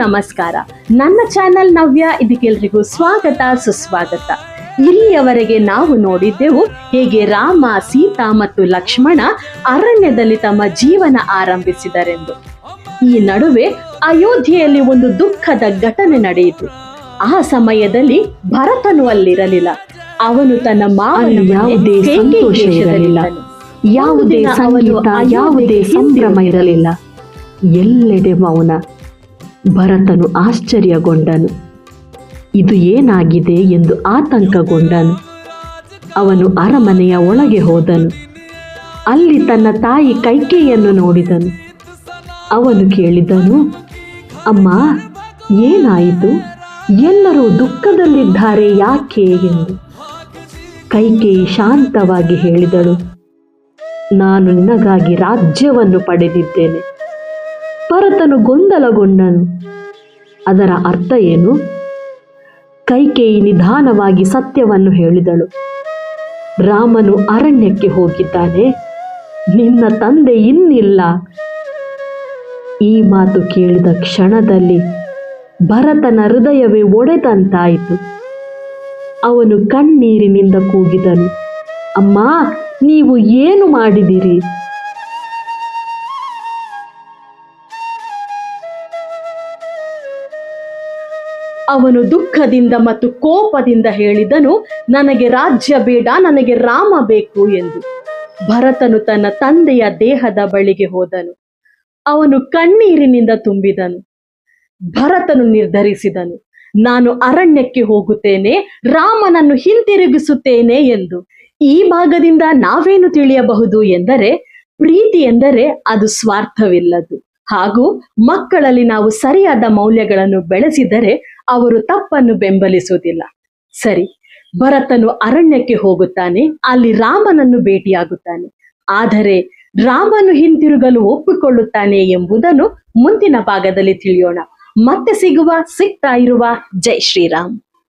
ನಮಸ್ಕಾರ. ನನ್ನ ಚಾನೆಲ್ ನವ್ಯ, ಇದಕ್ಕೆಲ್ರಿಗೂ ಸ್ವಾಗತ ಸುಸ್ವಾಗತ. ಇಲ್ಲಿಯವರೆಗೆ ನಾವು ನೋಡಿದ್ದೆವು ಹೇಗೆ ರಾಮ, ಸೀತಾ ಮತ್ತು ಲಕ್ಷ್ಮಣ ಅರಣ್ಯದಲ್ಲಿ ತಮ್ಮ ಜೀವನ ಆರಂಭಿಸಿದರೆಂದು. ಈ ನಡುವೆ ಅಯೋಧ್ಯೆಯಲ್ಲಿ ಒಂದು ದುಃಖದ ಘಟನೆ ನಡೆಯಿತು. ಆ ಸಮಯದಲ್ಲಿ ಭರತನು ಅಲ್ಲಿರಲಿಲ್ಲ. ಅವನು ತನ್ನ ಮಾವನ ಯಾವುದೇ ಸಂತೋಷ ಇರಲಿಲ್ಲ, ಯಾವುದೇ ಸಂಗೀತ, ಯಾವುದೇ ಸಂಭ್ರಮ ಇರಲಿಲ್ಲ. ಎಲ್ಲೆಡೆ ಮೌನ. ಭರತನು ಆಶ್ಚರ್ಯಗೊಂಡನು. ಇದು ಏನಾಗಿದೆ ಎಂದು ಆತಂಕಗೊಂಡನು. ಅವನು ಅರಮನೆಯ ಒಳಗೆ ಹೋದನು. ಅಲ್ಲಿ ತನ್ನ ತಾಯಿ ಕೈಕೇಯಿಯನ್ನು ನೋಡಿದನು. ಅವನು ಕೇಳಿದನು, ಅಮ್ಮ, ಏನಾಯಿತು? ಎಲ್ಲರೂ ದುಃಖದಲ್ಲಿದ್ದಾರೆ, ಯಾಕೆ ಎಂದು. ಕೈಕೇಯಿ ಶಾಂತವಾಗಿ ಹೇಳಿದಳು, ನಾನು ನಿನಗಾಗಿ ರಾಜ್ಯವನ್ನು ಪಡೆದಿದ್ದೇನೆ. ಭರತನು ಗೊಂದಲಗೊಂಡನು. ಅದರ ಅರ್ಥ ಏನು? ಕೈಕೇಯಿ ನಿಧಾನವಾಗಿ ಸತ್ಯವನ್ನು ಹೇಳಿದಳು. ರಾಮನು ಅರಣ್ಯಕ್ಕೆ ಹೋಗಿದ್ದಾನೆ, ನಿನ್ನ ತಂದೆ ಇನ್ನಿಲ್ಲ. ಈ ಮಾತು ಕೇಳಿದ ಕ್ಷಣದಲ್ಲಿ ಭರತನ ಹೃದಯವೇ ಒಡೆದಂತಾಯಿತು. ಅವನು ಕಣ್ಣೀರಿನಿಂದ ಕೂಗಿದನು, ಅಮ್ಮ, ನೀವು ಏನು ಮಾಡಿದಿರಿ? ಅವನು ದುಃಖದಿಂದ ಮತ್ತು ಕೋಪದಿಂದ ಹೇಳಿದನು, ನನಗೆ ರಾಜ್ಯ ಬೇಡ, ನನಗೆ ರಾಮ ಬೇಕು ಎಂದು. ಭರತನು ತನ್ನ ತಂದೆಯ ದೇಹದ ಬಳಿಗೆ ಹೋದನು. ಅವನು ಕಣ್ಣೀರಿನಿಂದ ತುಂಬಿದನು. ಭರತನು ನಿರ್ಧರಿಸಿದನು, ನಾನು ಅರಣ್ಯಕ್ಕೆ ಹೋಗುತ್ತೇನೆ, ರಾಮನನ್ನು ಹಿಂತಿರುಗಿಸುತ್ತೇನೆ ಎಂದು. ಈ ಭಾಗದಿಂದ ನಾವೇನು ತಿಳಿಯಬಹುದು ಎಂದರೆ, ಪ್ರೀತಿ ಎಂದರೆ ಅದು ಸ್ವಾರ್ಥವಿಲ್ಲದು. ಹಾಗೂ ಮಕ್ಕಳಲ್ಲಿ ನಾವು ಸರಿಯಾದ ಮೌಲ್ಯಗಳನ್ನು ಬೆಳೆಸಿದರೆ ಅವರು ತಪ್ಪನ್ನು ಬೆಂಬಲಿಸುವುದಿಲ್ಲ. ಸರಿ, ಭರತನು ಅರಣ್ಯಕ್ಕೆ ಹೋಗುತ್ತಾನೆ, ಅಲ್ಲಿ ರಾಮನನ್ನು ಭೇಟಿಯಾಗುತ್ತಾನೆ. ಆದರೆ ರಾಮನು ಹಿಂತಿರುಗಲು ಒಪ್ಪಿಕೊಳ್ಳುತ್ತಾನೆ ಎಂಬುದನ್ನು ಮುಂದಿನ ಭಾಗದಲ್ಲಿ ತಿಳಿಯೋಣ. ಮತ್ತೆ ಸಿಗ್ತಾ ಇರುವ. ಜೈ ಶ್ರೀರಾಮ್.